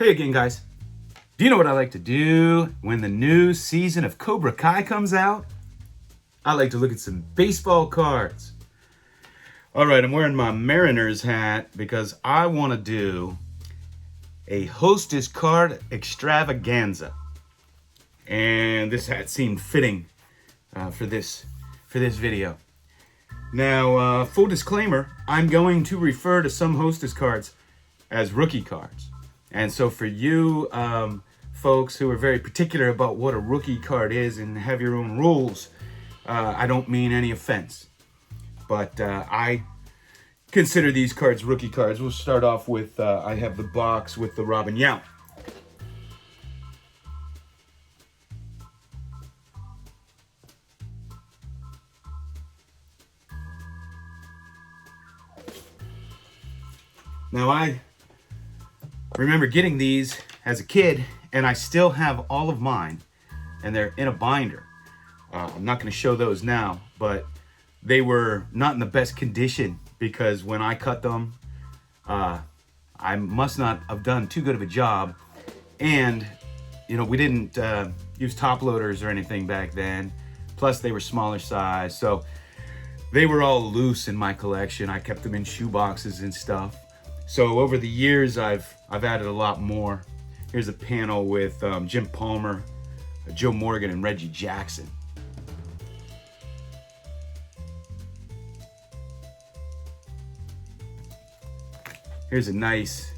Hey again, guys. Do you know what I like to do when the new season of Cobra Kai comes out? I like to look at some baseball cards. All right, I'm wearing my Mariners hat because I want to do a Hostess card extravaganza. And this hat seemed fitting for this video. Now, full disclaimer, I'm going to refer to some Hostess cards as rookie cards. And so for you folks who are very particular about what a rookie card is and have your own rules, I don't mean any offense. But I consider these cards rookie cards. We'll start off with, I have the box with the Robin Yount. Now I remember getting these as a kid, and I still have all of mine, and they're in a binder. I'm not going to show those now, but they were not in the best condition because when I cut them, I must not have done too good of a job. And, you know, we didn't use top loaders or anything back then. Plus, they were smaller size, so they were all loose in my collection. I kept them in shoe boxes and stuff. So over the years, I've added a lot more. Here's a panel with Jim Palmer, Joe Morgan, and Reggie Jackson. Here's a nice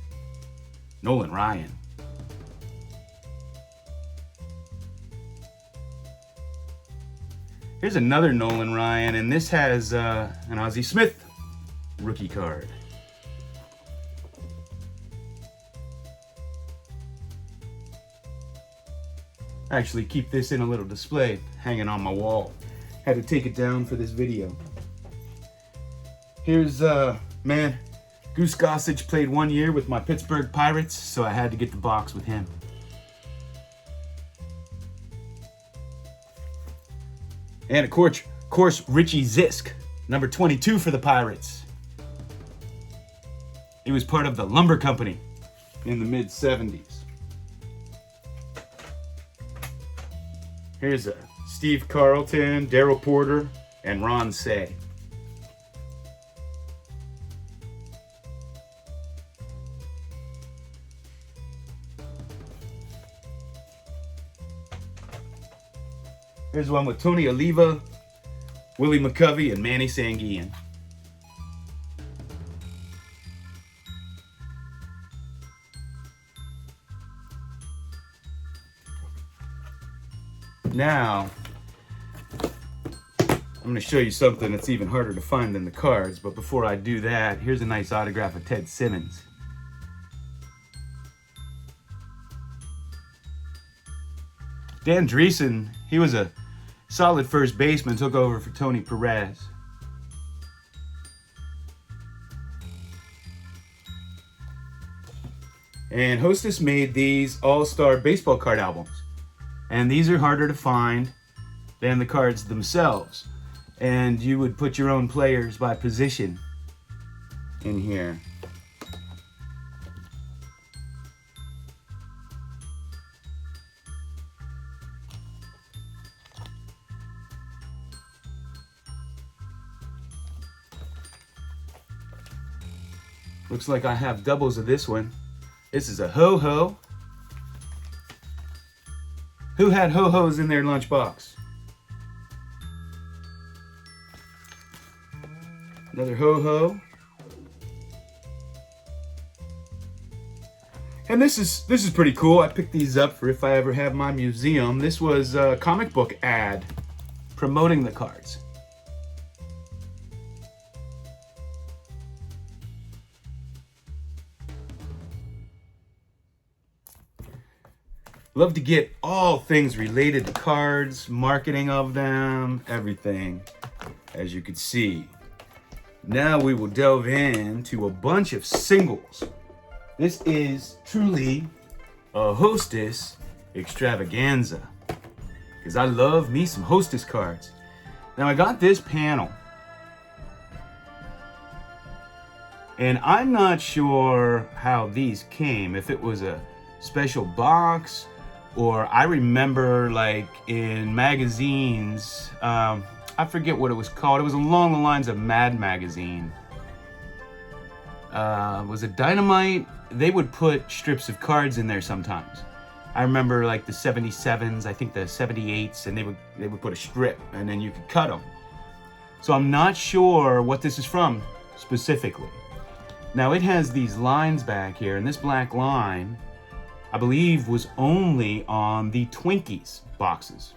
Nolan Ryan. Here's another Nolan Ryan, and this has an Ozzie Smith rookie card. I actually keep this in a little display hanging on my wall. Had to take it down for this video. Here's, man, Goose Gossage played 1 year with my Pittsburgh Pirates, so I had to get the box with him. And of course, Richie Zisk, number 22 for the Pirates. He was part of the Lumber Company in the mid-70s. Here's a Steve Carlton, Darryl Porter, and Ron Say. Here's one with Tony Oliva, Willie McCovey, and Manny Sanguillen. Now, I'm going to show you something that's even harder to find than the cards, but before I do that, here's a nice autograph of Ted Simmons. Dan Dreesen, he was a solid first baseman, took over for Tony Perez. And Hostess made these all-star baseball card albums. And these are harder to find than the cards themselves. And you would put your own players by position in here. Looks like I have doubles of this one. This is a ho-ho. Who had ho-hos in their lunchbox? Another ho-ho. And this is pretty cool. I picked these up for if I ever have my museum. This was a comic book ad promoting the cards. Love to get all things related to cards, marketing of them, everything, as you can see. Now we will delve into a bunch of singles. This is truly a Hostess extravaganza, because I love me some Hostess cards. Now I got this panel, and I'm not sure how these came, if it was a special box, or I remember like in magazines, I forget what it was called. It was along the lines of Mad Magazine. Was it Dynamite? They would put strips of cards in there sometimes. I remember like the 77s, I think the 78s, and they would put a strip and then you could cut them. So I'm not sure what this is from specifically. Now it has these lines back here, and this black line, I believe, was only on the Twinkies boxes.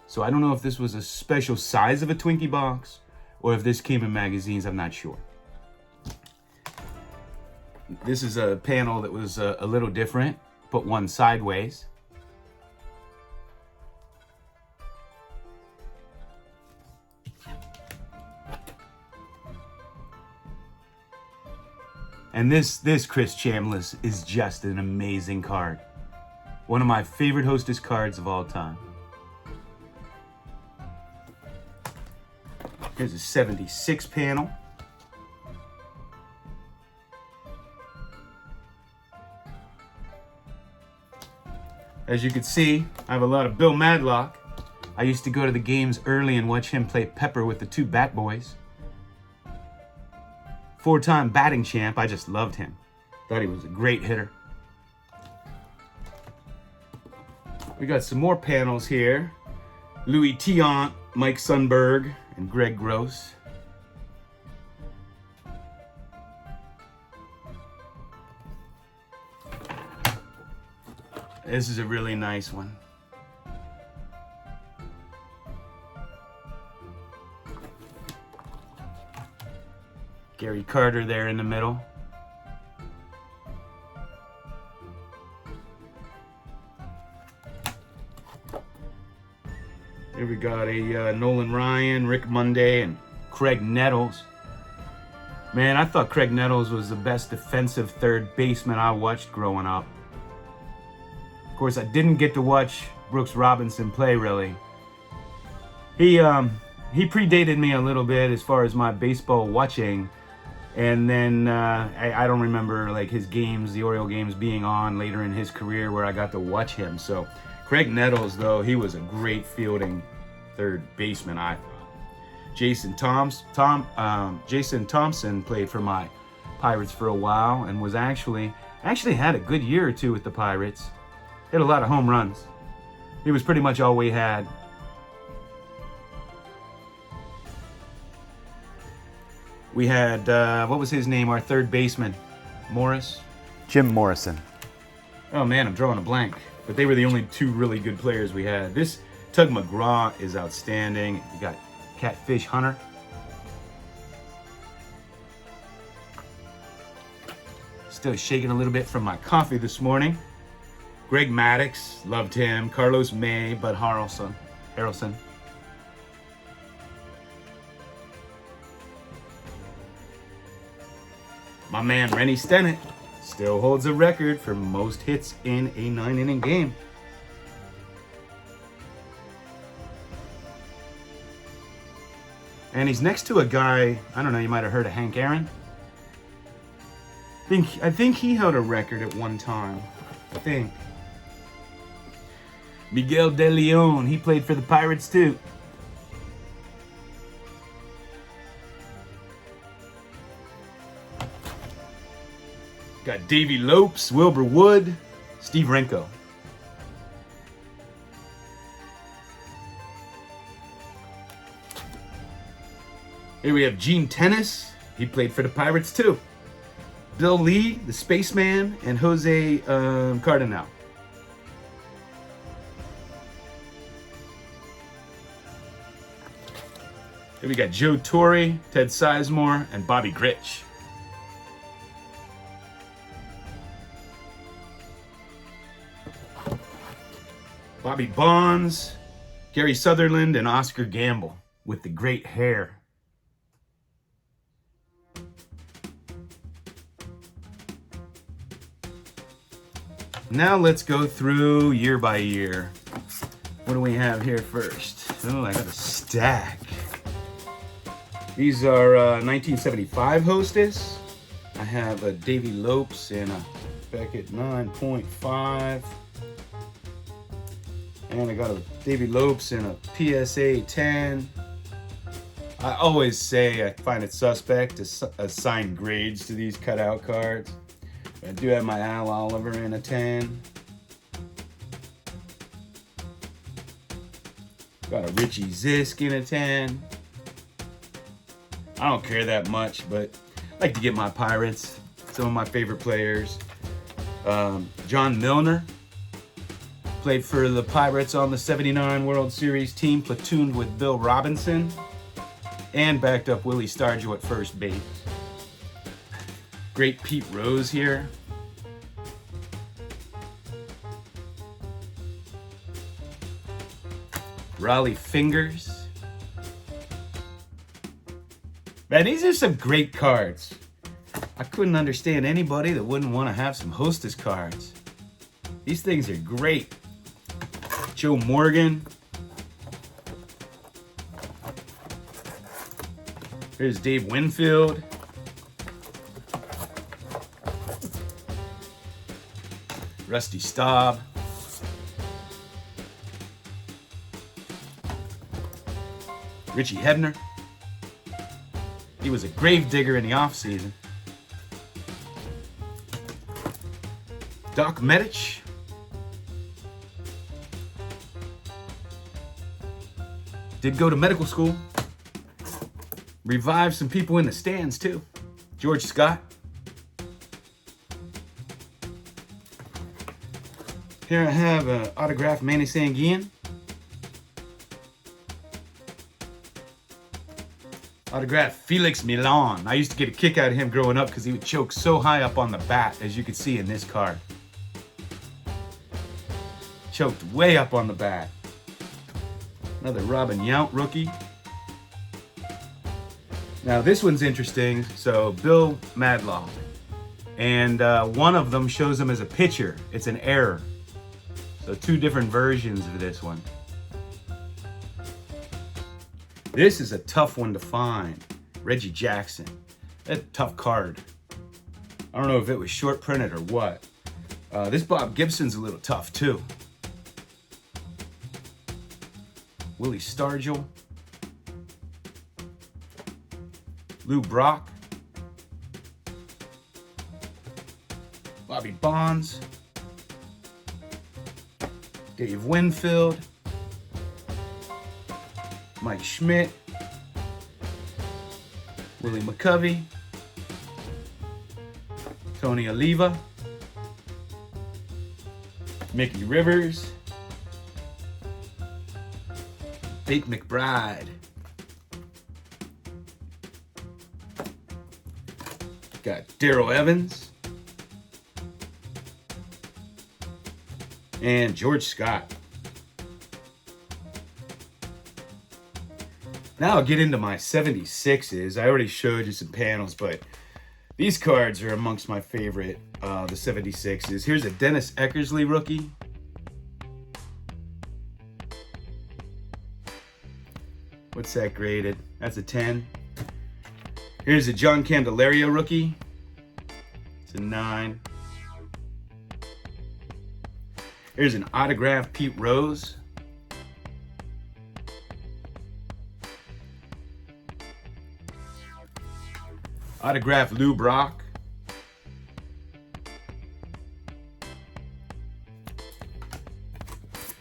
So I don't know if this was a special size of a Twinkie box or if this came in magazines, I'm not sure. This is a panel that was a little different. Put one sideways. And this Chris Chambliss is just an amazing card. One of my favorite Hostess cards of all time. Here's a 76 panel. As you can see, I have a lot of Bill Madlock. I used to go to the games early and watch him play pepper with the two Bat Boys. 4-time batting champ, I just loved him. Thought he was a great hitter. We got some more panels here. Louis Tiant, Mike Sundberg, and Greg Gross. This is a really nice one. Gary Carter there in the middle. Here we got a Nolan Ryan, Rick Monday, and Craig Nettles. Man, I thought Craig Nettles was the best defensive third baseman I watched growing up. Of course, I didn't get to watch Brooks Robinson play, really. He predated me a little bit as far as my baseball watching. And then I don't remember like his games, the Oriole games, being on later in his career where I got to watch him. So Craig Nettles, though, he was a great fielding third baseman, I thought. Jason Thompson played for my Pirates for a while and was actually had a good year or two with the Pirates. Hit a lot of home runs. He was pretty much all we had. We had, what was his name, our third baseman? Morris? Jim Morrison. Oh man, I'm drawing a blank. But they were the only two really good players we had. This Tug McGraw is outstanding. You got Catfish Hunter. Still shaking a little bit from my coffee this morning. Greg Maddux, loved him. Carlos May, Bud Harrelson. My man Rennie Stennett still holds a record for most hits in a 9-inning game. And he's next to a guy, I don't know, you might have heard of Hank Aaron. I think he held a record at one time. I think. Miguel De Leon, he played for the Pirates too. Got Davy Lopes, Wilbur Wood, Steve Renko. Here we have Gene Tennis. He played for the Pirates too. Bill Lee, the Spaceman, and Jose Cardinal. Here we got Joe Torre, Ted Sizemore, and Bobby Grich. Bobby Bonds, Gary Sutherland, and Oscar Gamble with the great hair. Now let's go through year by year. What do we have here first? Oh, I got a stack. These are 1975 Hostess. I have a Davy Lopes and a Suspect at 9.5. And I got a Davy Lopes and a PSA 10. I always say I find it suspect to assign grades to these cutout cards. I do have my Al Oliver in a 10. Got a Richie Zisk in a 10. I don't care that much, but I like to get my Pirates. Some of my favorite players. John Milner played for the Pirates on the '79 World Series team, platooned with Bill Robinson, and backed up Willie Stargell at first base. Great Pete Rose here. Raleigh Fingers. Man, these are some great cards. I couldn't understand anybody that wouldn't want to have some Hostess cards. These things are great. Joe Morgan. Here's Dave Winfield. Rusty Staub. Richie Hebner. He was a grave digger in the offseason. Doc Medich. Did go to medical school. Revived some people in the stands too. George Scott. Here I have an autographed Manny Sanguian. Autographed Felix Milan. I used to get a kick out of him growing up because he would choke so high up on the bat, as you can see in this card. Choked way up on the bat. Another Robin Yount rookie. Now this one's interesting. So Bill Madlaw. And one of them shows him as a pitcher. It's an error. So two different versions of this one. This is a tough one to find. Reggie Jackson. That's a tough card. I don't know if it was short printed or what. This Bob Gibson's a little tough too. Willie Stargell. Lou Brock. Bobby Bonds. Dave Winfield. Mike Schmidt. Willie McCovey. Tony Oliva. Mickey Rivers. Bate McBride. Got Darrell Evans. And George Scott. Now I'll get into my 76s. I already showed you some panels, but these cards are amongst my favorite, the 76s. Here's a Dennis Eckersley rookie. What's that graded? That's a 10. Here's a John Candelario rookie. It's a 9. Here's an autographed Pete Rose. Autographed Lou Brock.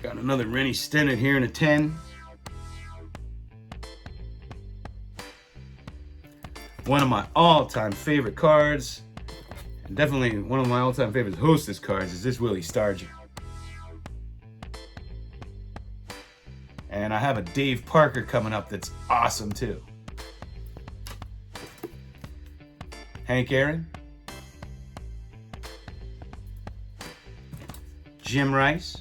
Got another Rennie Stennett here in a 10. One of my all-time favorite cards, and definitely one of my all-time favorite Hostess cards, is this Willie Stargell. And I have a Dave Parker coming up that's awesome too. Hank Aaron. Jim Rice.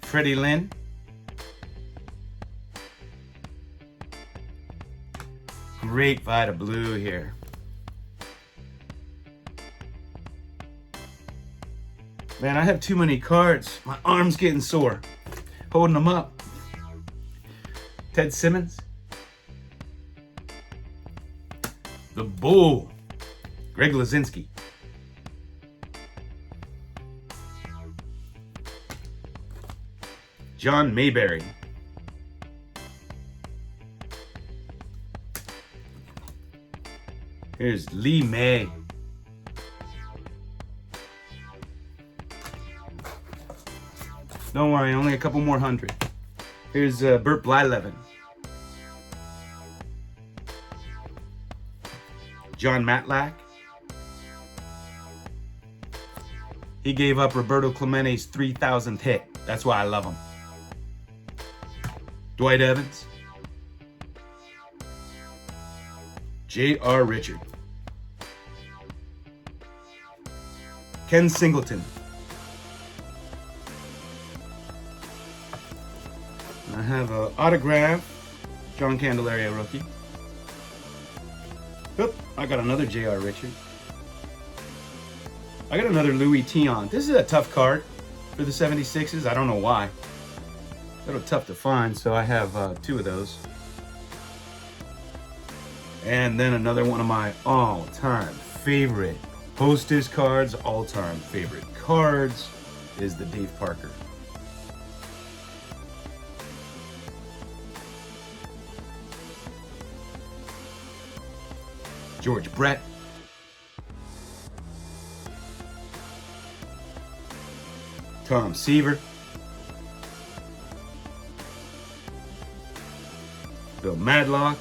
Freddie Lynn. Great Vita Blue here. Man, I have too many cards. My arm's getting sore holding them up. Ted Simmons. The Bull, Greg Lazinski. John Mayberry. Here's Lee May. Don't worry, only a couple more hundred. Here's Burt Blyleven. John Matlack. He gave up Roberto Clemente's 3,000th hit. That's why I love him. Dwight Evans. J.R. Richard. Ken Singleton. I have an autograph, John Candelaria rookie. Oop, I got another J.R. Richard. I got another Louis Tion. This is a tough card for the 76s. I don't know why. A little tough to find, so I have two of those. And then another one of my all-time favorite Hostess cards, all-time favorite cards, is the Dave Parker. George Brett. Tom Seaver. Bill Madlock.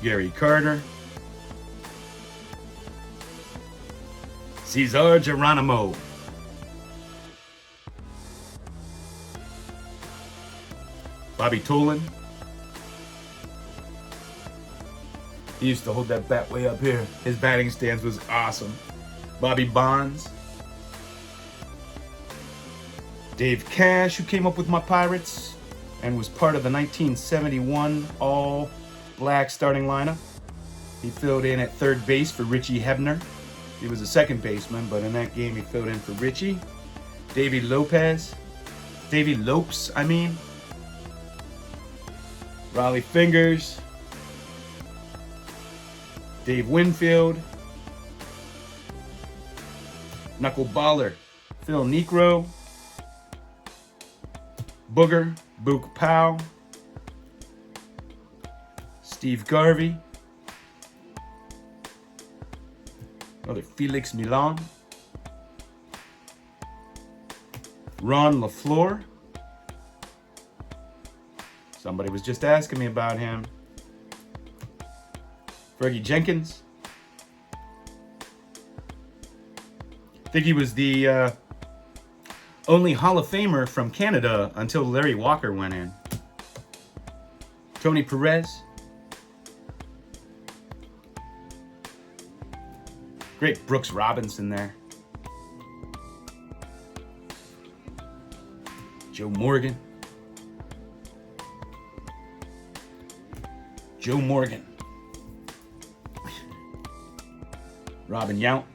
Gary Carter. Cesar Geronimo. Bobby Tolan. He used to hold that bat way up here. His batting stance was awesome. Bobby Bonds. Dave Cash, who came up with my Pirates and was part of the 1971 all-black starting lineup. He filled in at third base for Richie Hebner. He was a second baseman, but in that game he filled in for Richie. Davey Lopes, I mean. Raleigh Fingers. Dave Winfield. Knuckleballer Phil Niekro. Booger Book Powell. Steve Garvey. Another Felix Milan. Ron LaFleur. Somebody was just asking me about him. Fergie Jenkins. I think he was the only Hall of Famer from Canada until Larry Walker went in. Tony Perez. Great Brooks Robinson there. Joe Morgan. Joe Morgan. Robin Yount.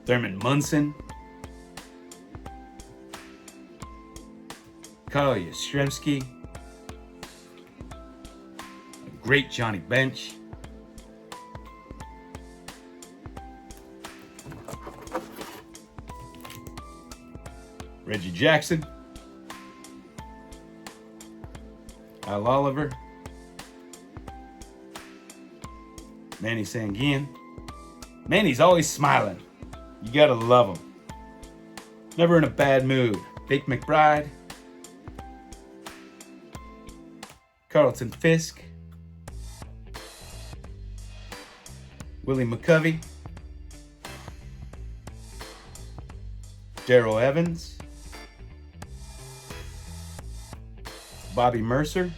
Thurman Munson. Kyle Yastrzemski. Great Johnny Bench. Reggie Jackson. Al Oliver. Manny Sanguian. Manny's always smiling. You gotta love him. Never in a bad mood. Bake McBride. Carlton Fisk. Willie McCovey. Darrell Evans. Bobby Mercer.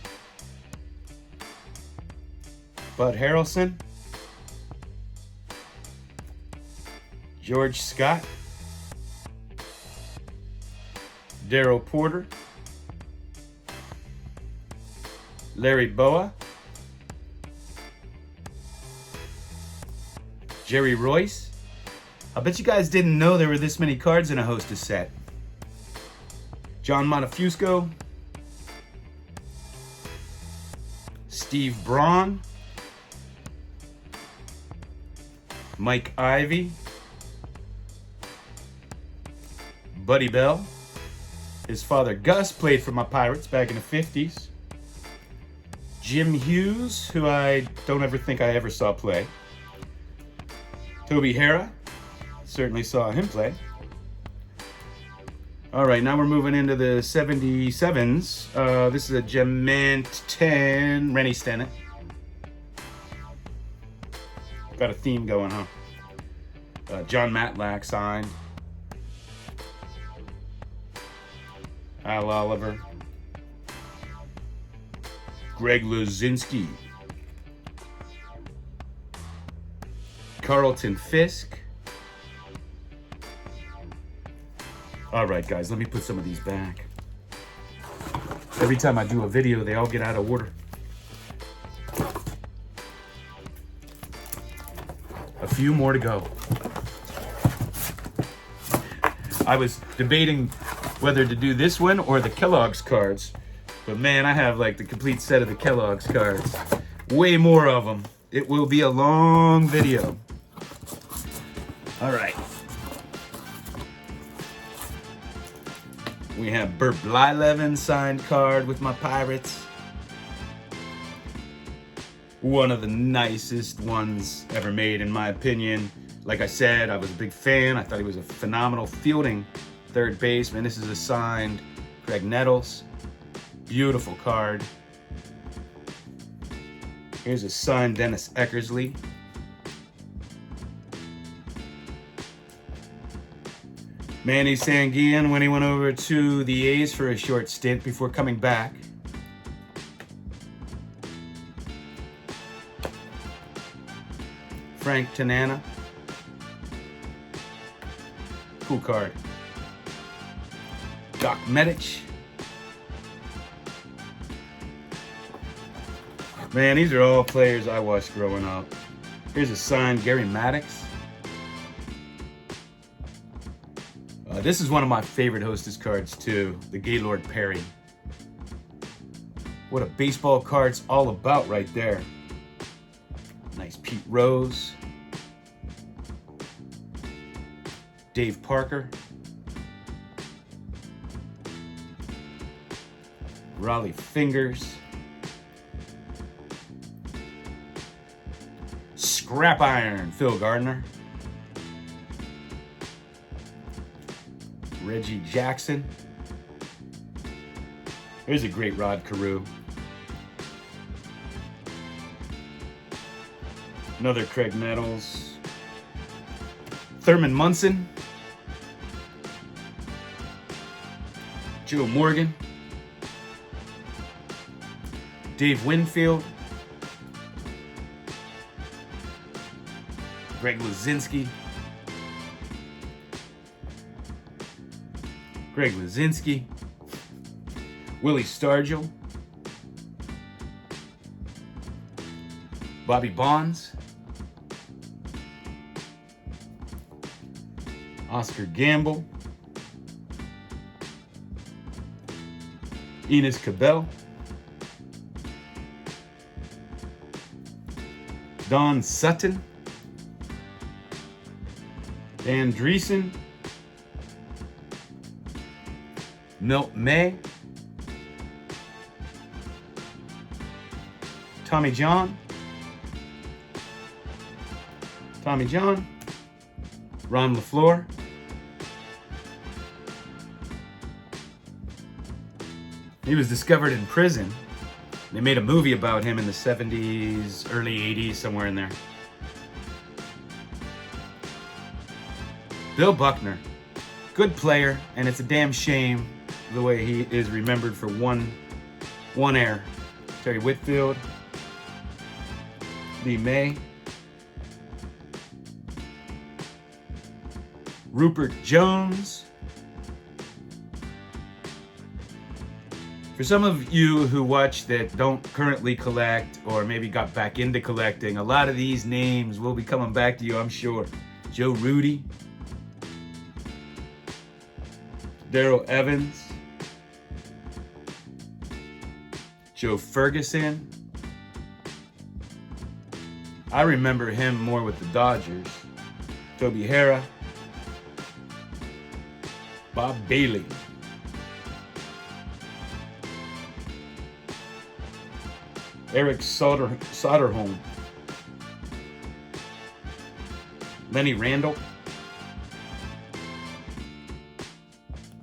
Bud Harrelson. George Scott. Darryl Porter. Larry Boa. Jerry Royce. I bet you guys didn't know there were this many cards in a Hostess set. John Montefusco. Steve Braun, Mike Ivey, Buddy Bell. His father Gus played for my Pirates back in the 50s. Jim Hughes, who I don't ever think I ever saw play. Toby Harrah, certainly saw him play. All right, now we're moving into the 77s. This is a Gement 10, Rennie Stennett. Got a theme going, huh? John Matlack signed. Al Oliver. Greg Luzinski. Carlton Fisk. All right, guys, let me put some of these back. Every time I do a video, they all get out of order. A few more to go. I was debating whether to do this one or the Kellogg's cards. But man, I have like the complete set of the Kellogg's cards. Way more of them. It will be a long video. All right. We have Bert Blyleven signed card with my Pirates. One of the nicest ones ever made, in my opinion. Like I said, I was a big fan. I thought he was a phenomenal fielding third baseman. This is a signed Craig Nettles. Beautiful card. Here's a signed Dennis Eckersley. Manny Sanguillen when he went over to the A's for a short stint before coming back. Frank Tanana. Cool card. Doc Medich. Man, these are all players I watched growing up. Here's a signed Gary Maddox. This is one of my favorite Hostess cards too, the Gaylord Perry. What a baseball card's all about right there. Nice Pete Rose. Dave Parker. Raleigh Fingers. Scrap Iron, Phil Gardner. Reggie Jackson. Here's a great Rod Carew. Another Craig Nettles. Thurman Munson. Joe Morgan. Dave Winfield. Greg Luzinski. Greg Luzinski. Willie Stargell. Bobby Bonds. Oscar Gamble. Enos Cabell. Don Sutton. Dan Dreesen. Milt May. Tommy John. Tommy John. Ron LaFleur. He was discovered in prison. They made a movie about him in the 70s, early 80s, somewhere in there. Bill Buckner. Good player, and it's a damn shame the way he is remembered for one error. Terry Whitfield. Lee May. Rupert Jones. For some of you who watch that don't currently collect or maybe got back into collecting, a lot of these names will be coming back to you, I'm sure. Joe Rudy. Darrell Evans. Joe Ferguson. I remember him more with the Dodgers. Toby Harrah. Bob Bailey. Eric Soderholm. Lenny Randall.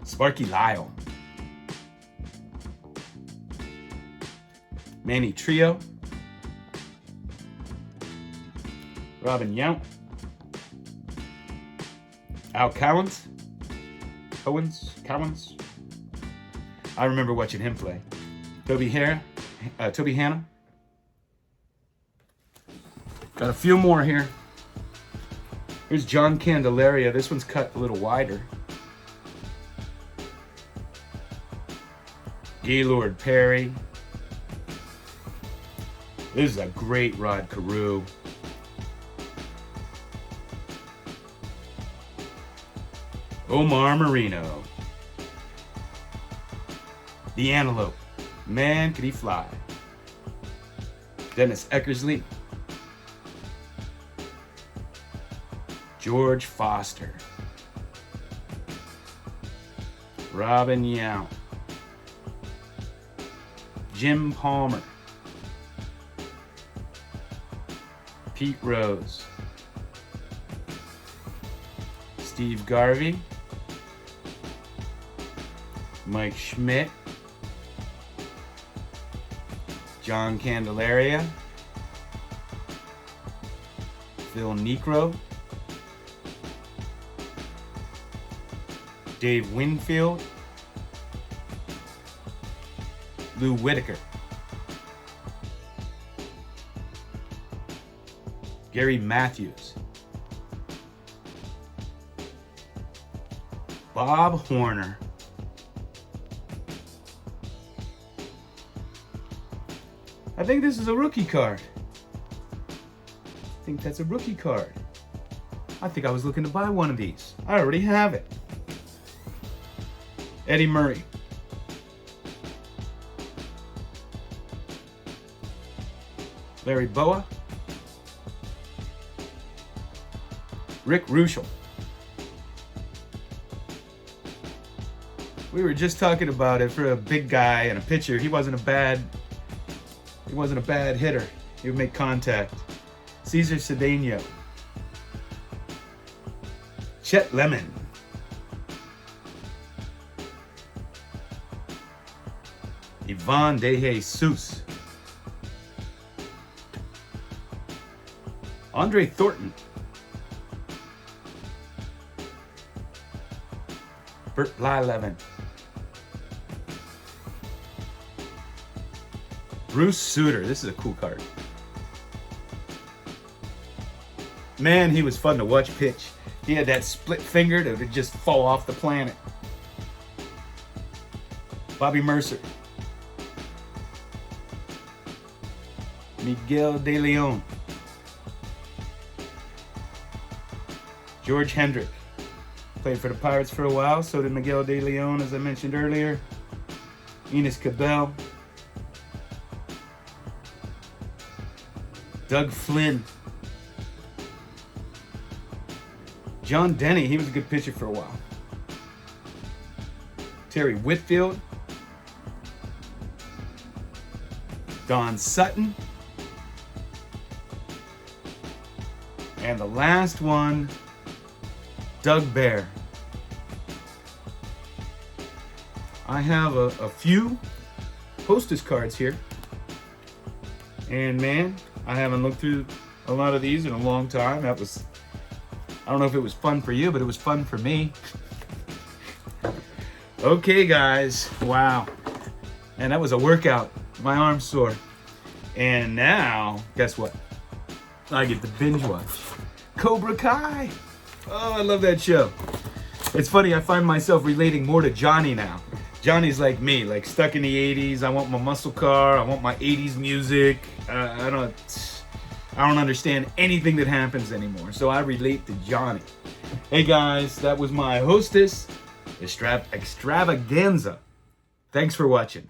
Sparky Lyle. Manny Trio. Robin Yount. Al Cowens. I remember watching him play. Toby Hanna. Got a few more here. Here's John Candelaria. This one's cut a little wider. Gaylord Perry. This is a great Rod Carew. Omar Marino. The Antelope. Man, could he fly. Dennis Eckersley. George Foster. Robin Yount. Jim Palmer. Pete Rose. Steve Garvey. Mike Schmidt. John Candelaria. Phil Niekro. Dave Winfield. Lou Whitaker. Gary Matthews. Bob Horner. I think this is a rookie card. I think that's a rookie card. I think I was looking to buy one of these. I already have it. Eddie Murray. Larry Boa. Rick Ruschel. We were just talking about it. For a big guy and a pitcher, he wasn't a bad hitter. He would make contact. Cesar Cedeno. Chet Lemon. Ivan De Jesus. Andre Thornton. Bert Blyleven. Bruce Sutter. This is a cool card. Man, he was fun to watch pitch. He had that split finger that would just fall off the planet. Bobby Mercer. Miguel De Leon. George Hendrick. Played for the Pirates for a while. So did Miguel De Leon, as I mentioned earlier. Enos Cabell. Doug Flynn. John Denny, he was a good pitcher for a while. Terry Whitfield. Don Sutton. And the last one, Doug Bear. I have a few Hostess cards here. And man, I haven't looked through a lot of these in a long time. I don't know if it was fun for you, but it was fun for me. Okay, guys. Wow. And that was a workout. My arm's sore. And now, guess what? I get to binge watch Cobra Kai. Oh, I love that show. It's funny, I find myself relating more to Johnny now. Johnny's like me, like stuck in the 80s. I want my muscle car. I want my 80s music. I don't understand anything that happens anymore. So I relate to Johnny. Hey guys, that was my Hostess Extravaganza. Thanks for watching.